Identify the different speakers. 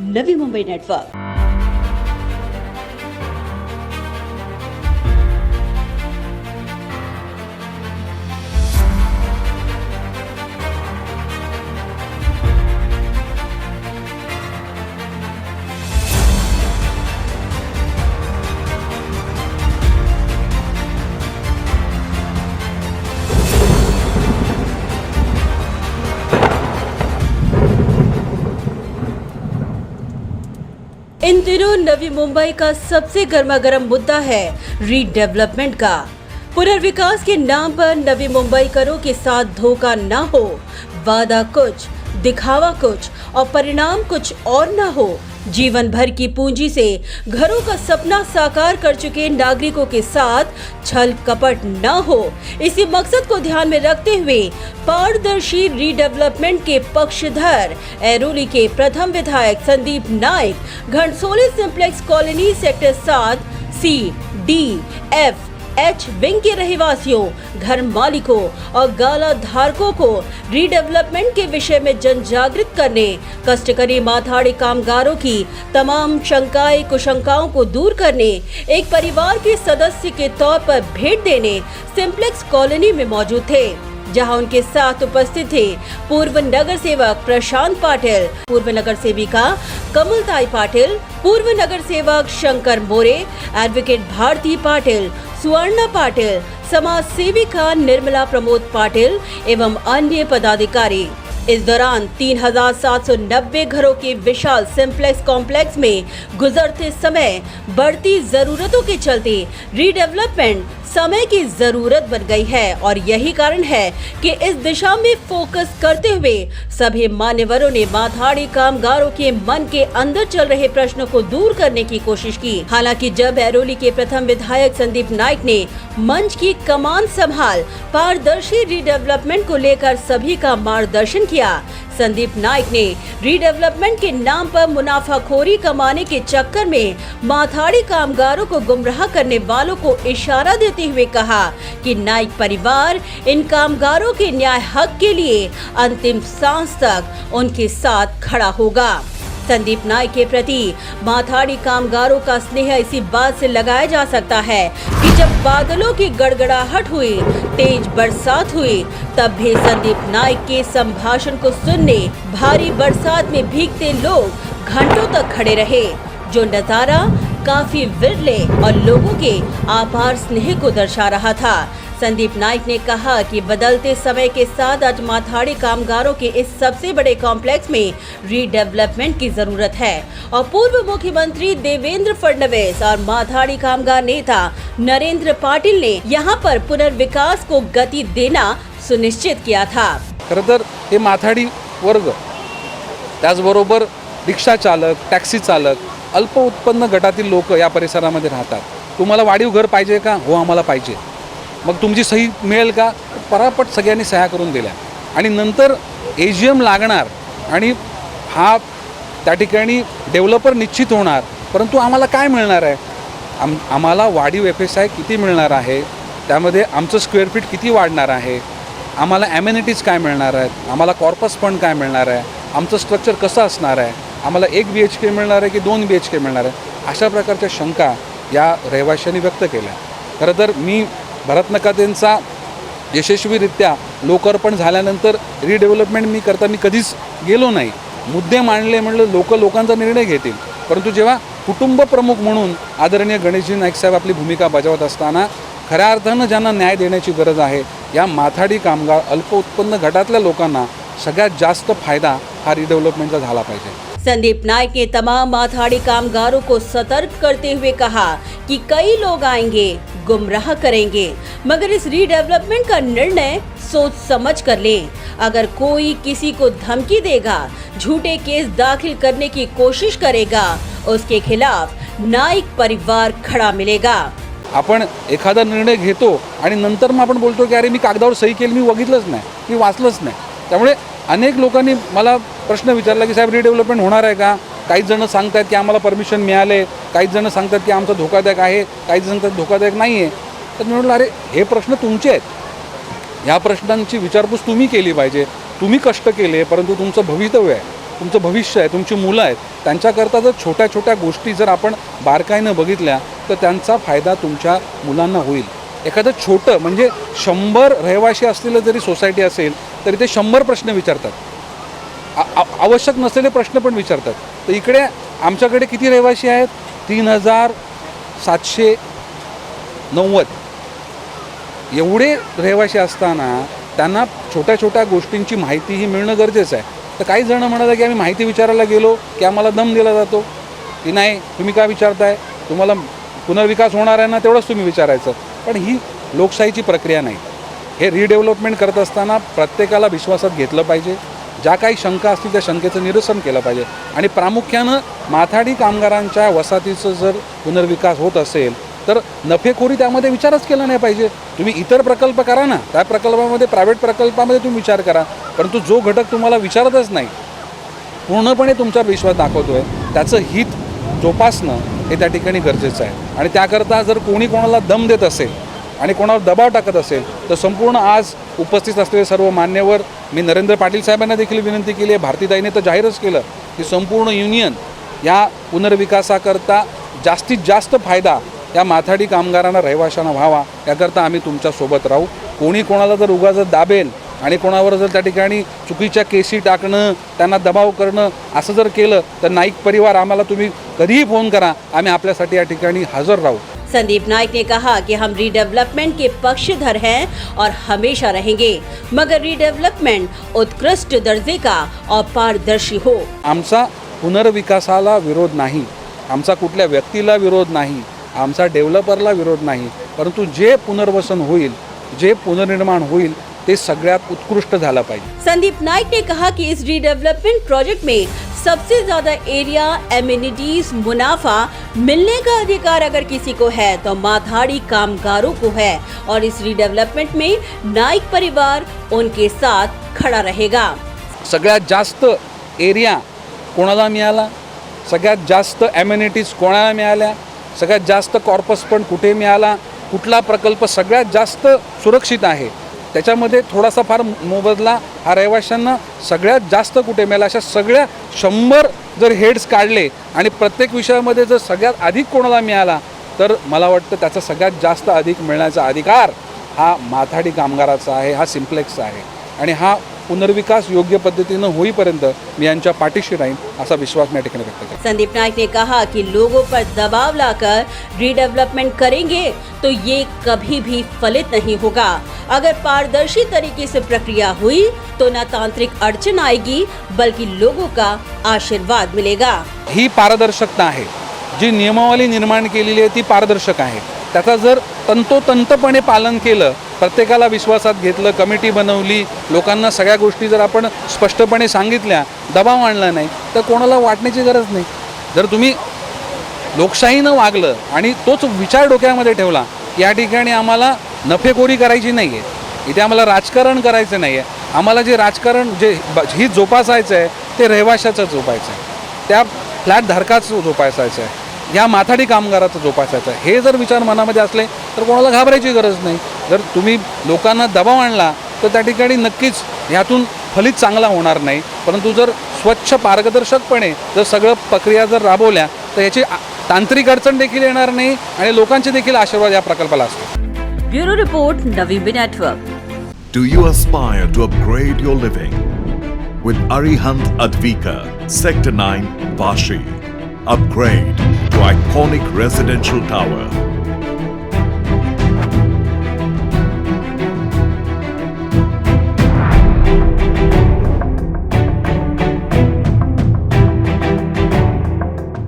Speaker 1: Navi Mumbai network. In दिनों नवी मुंबई का सबसे गर्मागर्म मुद्दा है रीडेवलपमेंट का। पुनर्विकास के नाम पर नवी मुंबईकरों के साथ धोखा न हो, वादा कुछ, दिखावा कुछ और परिणाम कुछ और न हो। जीवन भर की पूंजी से घरों का सपना साकार कर चुके नागरिकों के साथ छल कपट न हो, इसी मकसद को ध्यान में रखते हुए पारदर्शी रीडेवलपमेंट के पक्षधर ऐरोली के प्रथम विधायक Sandeep Naik Ghansoli simplex colony sector 7 C, D, F, H wing के रहवासियों, घर मालिकों और गाला धारकों को रीडेवलपमेंट के विषय में जन जागृत करने, कष्टकरी माथाड़ी कामगारों की तमाम शंकाएं कुशंकाओं को दूर करने, एक परिवार के सदस्य के तौर पर भेंट देने सिंप्लेक्स कॉलोनी में मौजूद थे, जहां उनके साथ उपस्थित थे पूर्व नगर सेवक प्रशांत पाटिल, पूर्व नगर सेविका कमलताई पाटिल, पूर्व नगर सेवक शंकर मोरे, एडवोकेट भारती पाटिल, सुवर्णा पाटिल, समाज सेविका निर्मला प्रमोद पाटिल एवं अन्य पदाधिकारी। इस दौरान 3790 घरों के विशाल सिंप्लेक्स कॉम्प्लेक्स में गुजरते समय बढ़ती जरूरतों के चलते रीडेवलपमेंट समय की जरूरत बन गई है और यही कारण है कि इस दिशा में फोकस करते हुए सभी मान्यवरों ने माथाड़ी कामगारों के मन के अंदर चल रहे प्रश्नों को दूर करने की कोशिश की। हालांकि जब ऐरोली के प्रथम विधायक संदीप नाइक ने मंच की कमान संभाल पारदर्शी रीडेवलपमेंट को लेकर सभी का मार्गदर्शन किया, संदीप नाइक ने रीडेवलपमेंट के नाम पर मुनाफाखोरी कमाने के चक्कर में माथाड़ी कामगारों को गुमराह करने वालों को इशारा देते हुए कहा कि नाइक परिवार इन कामगारों के न्याय हक के लिए अंतिम सांस तक उनके साथ खड़ा होगा। संदीप नाइक के प्रति माथाड़ी कामगारों का स्नेह इसी बात से लगाया जा सकता है कि जब बादलों की गड़गड़ाहट हुई, तेज बरसात हुई, तब भी संदीप नाइक के संभाषण को सुनने भारी बरसात में भीगते लोग घंटों तक खड़े रहे, जो नजारा काफी विरले और लोगों के आपार स्नेह को दर्शा रहा था। संदीप नाइक ने कहा कि बदलते समय के साथ आज माथाड़ी कामगारों के इस सबसे बड़े कॉम्प्लेक्स में रीडेवलपमेंट की जरूरत है और पूर्व मुख्यमंत्री देवेंद्र फडणवीस और माथाड़ी कामगार नेता नरेंद्र पाटिल ने यहां पर पुनर्विकास को गति देना सुनिश्चित किया था।
Speaker 2: खरं तर हे माथाडी वर्ग, त्याचबरोबर रिक्षा चालक, टॅक्सी चालक, अल्प उत्पन्न गटातील लोक या परिसरामध्ये राहतात। तुम्हाला वाढीव घर पाहिजे का? हो, आम्हाला पाहिजे। मग तुमची सही मिळेल का? परापट सगळ्यांनी सह्या करून दिल्या आणि नंतर AGM लागणार आणि हा त्या ठिकाणी डेव्हलपर निश्चित होणार, परंतु आम्हाला काय मिळणार आहे? आम्हाला वाढीव FSI किती मिळणार आहे, त्यामध्ये आमचं स्क्वेअर फीट किती वाढणार आहे, आम्हाला ॲमेनिटीज काय मिळणार आहेत, आम्हाला कॉर्पस फंड काय मिळणार आहे, आमचं स्ट्रक्चर कसं असणार आहे, आम्हाला 1 BHK मिळणार आहे की 2 BHK मिळणार आहे, अशा प्रकारच्या शंका या रहिवाशांनी व्यक्त केल्या। खरं तर मी भरत नकातेंचा यशस्वीरित्या लोकार्पण झाल्यानंतर रीडेव्हलपमेंट मी कधीच गेलो नाही। मुद्दे मांडले म्हणलं लोकांचा निर्णय घेतील, परंतु जेव्हा कुटुंब प्रमुख म्हणून आदरणीय गणेशजी नाईक साहेब आपली भूमिका बजावत असताना खऱ्या अर्थानं ज्यांना न्याय देण्याची गरज आहे या माथाडी कामगार अल्प उत्पन्न गटातल्या लोकांना सगळ्यात जास्त फायदा हा रीडेव्हलपमेंटचा झाला पाहिजे।
Speaker 1: संदीप नाइक ने तमाम माथाड़ी कामगारों को सतर्क करते हुए कहा कि कई लोग आएंगे, गुमराह करेंगे, मगर इस रीडेवलपमेंट का निर्णय सोच समझ कर लें। अगर कोई किसी को धमकी देगा, झूठे केस दाखिल करने की कोशिश करेगा, उसके खिलाफ नाइक परिवार खड़ा मिलेगा।
Speaker 2: आपण एखादा निर्णय घेतो आणि नंतर मग आपण बोलतो की अरे मी कागदावर सही केली, मी बघितलंच नाही, मी वाचलंच नाही। त्यामुळे अनेक लोकांनी मला प्रश्न विचारला की साहेब रीडेव्हलपमेंट होणार आहे का? काही जण सांगतात की आम्हाला परमिशन मिळाले, काही जण सांगतात की आमचा धोकादायक आहे, काही जण सांगतात धोकादायक नाही आहे। तर मी म्हटलं अरे हे प्रश्न तुमचे आहेत, ह्या प्रश्नांची विचारपूस तुम्ही केली पाहिजे। तुम्ही कष्ट केले, परंतु तुमचं भवितव्य आहे, तुमचं भविष्य आहे, तुमची मुलं आहेत, त्यांच्याकरता जर छोट्या छोट्या गोष्टी जर आपण बारकाईनं बघितल्या तर त्यांचा फायदा तुमच्या मुलांना होईल. एखादं छोटं म्हणजे 100 रहिवाशी असलेलं जरी सोसायटी असेल तरी ते 100 प्रश्न विचारतात, आवश्यक नसलेले प्रश्न पण विचारतात. तर इकडे आमच्याकडे किती रहिवाशी आहेत? 3790. एवढे रहिवाशी असताना त्यांना छोट्या छोट्या गोष्टींची माहितीही मिळणं गरजेचं आहे. तर काही जण म्हणाले की आम्ही माहिती विचारायला गेलो की आम्हाला दम दिला जातो की नाही तुम्ही काय विचारताय, तुम्हाला पुनर्विकास होणार आहे ना तेवढंच तुम्ही विचारायचं. पण ही लोकशाहीची प्रक्रिया नाही. हे रिडेव्हलपमेंट करत असताना प्रत्येकाला विश्वासात घेतलं पाहिजे. ज्या काही शंका असतील त्या शंकेचं निरसन केलं पाहिजे. आणि प्रामुख्यानं माथाडी कामगारांच्या वसाहतीचं जर पुनर्विकास होत असेल तर नफेखोरी त्यामध्ये विचारच केला नाही पाहिजे. तुम्ही इतर प्रकल्प करा ना, त्या प्रकल्पामध्ये प्रायव्हेट प्रकल्पामध्ये तुम्ही विचार करा, परंतु जो घटक तुम्हाला विचारतच नाही, पूर्णपणे तुमच्यावर विश्वास दाखवतो आहे, त्याचं हित जोपासणं हे त्या ठिकाणी गरजेचं आहे. आणि त्याकरता जर कोणी कोणाला दम देत असेल आणि कोणावर दबाव टाकत असेल तर संपूर्ण आज उपस्थित असलेले सर्व मान्यवर, मी नरेंद्र पाटील साहेबांना देखील विनंती केली आहे, भारतीताईने तर जाहीरच केलं की संपूर्ण युनियन या पुनर्विकासाकरता जास्तीत जास्त फायदा या माथाडी कामगारांना, रहिवाशांना व्हावा याकरता आम्ही तुमच्यासोबत राहू. कोणी कोणाला जर उगाच दाबेल आणि कोणावर जर त्या ठिकाणी चुकीच्या केसी टाकणं, त्यांना दबाव करणं असं जर केलं तर नाईक परिवार आम्हाला तुम्ही कधीही फोन करा, आम्ही आपल्यासाठी या ठिकाणी हजर राहू.
Speaker 1: संदीप नाइक ने कहा कि हम रीडेवलपमेंट के पक्षधर हैं और हमेशा रहेंगे, मगर रीडेवलपमेंट उत्कृष्ट दर्जे का और पारदर्शी हो.
Speaker 2: आमचा पुनर्विकासाला विरोध नाही, आमचा कुठल्या व्यक्तीला विरोध नाही, आमचा डेव्हलपरला विरोध नाही, परंतु जे पुनर्वसन होईल, जे पुनर्निर्माण होईल ते सगळ्यात उत्कृष्ट झालं पाहिजे.
Speaker 1: संदीप नाइक ने कहा कि इस रीडेवलपमेंट प्रोजेक्ट में सबसे ज्यादा एरिया, एमिनिटीज, मुनाफा मिलने का अधिकार अगर किसी को है तो माथाड़ी कामगारों को है, और इस रीडेवलपमेंट में नाइक परिवार उनके साथ खड़ा रहेगा.
Speaker 2: सगळ्यात जास्त एरिया कोणाला मिळाला, सगळ्यात जास्त ॲम्युनिटीज कोणाला मिळाल्या, सगळ्यात जास्त कॉर्पस पण कुठे मिळाला, कुठला प्रकल्प सगळ्यात जास्त सुरक्षित आहे, त्याच्यामध्ये थोडासा फार मोबदला हा रहिवाशांना सगळ्यात जास्त कुठे मिळाला, अशा सगळ्या 100 जर हेड्स काढले आणि प्रत्येक विषयामध्ये जर सगळ्यात अधिक कोणाला मिळाला तर मला वाटतं त्याचा सगळ्यात जास्त अधिक मिळण्याचा अधिकार हा माथाडी कामगाराचा आहे, हा सिम्प्लेक्सचा आहे. आणि हा पुनर्विकास योग्य पद्धतीनं होईपर्यंत मी यांच्या पाठीशी राहीन असा विश्वास मी या ठिकाणी व्यक्त करतो.
Speaker 1: संदीप नाइक ने कहा कि लोगों पर दबाव लाकर रीडेवलपमेंट करेंगे तो ये कभी भी फलित नहीं होगा. अगर पारदर्शी तरीके से प्रक्रिया हुई तो न तांत्रिक अड़चन आएगी बल्कि लोगों का आशीर्वाद मिलेगा.
Speaker 2: ही पारदर्शकता आहे, जी नियमावली निर्माण केलेली आहे ती पारदर्शक आहे. त्याचा जर तंतोतंतपणे पालन केलं, प्रत्येकाला विश्वासात घेतलं, कमिटी बनवली, लोकांना सगळ्या गोष्टी जर आपण स्पष्टपणे सांगितल्या, दबाव आणला नाही तर कोणाला वाटण्याची गरज नाही. जर तुम्ही लोकशाहीनं वागलं आणि तोच विचार डोक्यामध्ये ठेवला, या ठिकाणी आम्हाला नफेखोरी करायची नाही आहे, इथे आम्हाला राजकारण करायचं नाही आहे, आम्हाला जे राजकारण जे ही जोपासायचं आहे ते रहिवाशाचं जोपायचं आहे, त्या फ्लॅट धारकाचं जोपासायचं आहे, या माथाडी कामगाराचं जोपासायचं आहे. हे जर विचार मनामध्ये असले तर कोणाला घाबरायची गरज नाही. जर तुम्ही लोकांना दबाव आणला तर त्या ठिकाणी नक्कीच ह्यातून फलित चांगला होणार नाही. परंतु जर स्वच्छ पारदर्शकपणे जर सगळं प्रक्रिया जर राबवल्या तर याची तांत्रिक अडचण देखील येणार नाही आणि लोकांचे देखील आशीर्वाद या प्रकल्पाला असतो.
Speaker 1: ब्युरो रिपोर्ट, नवी network.
Speaker 3: Do you aspire to upgrade your living? With Arihant Advika, Sector 9, Vashi. Upgrade to iconic residential tower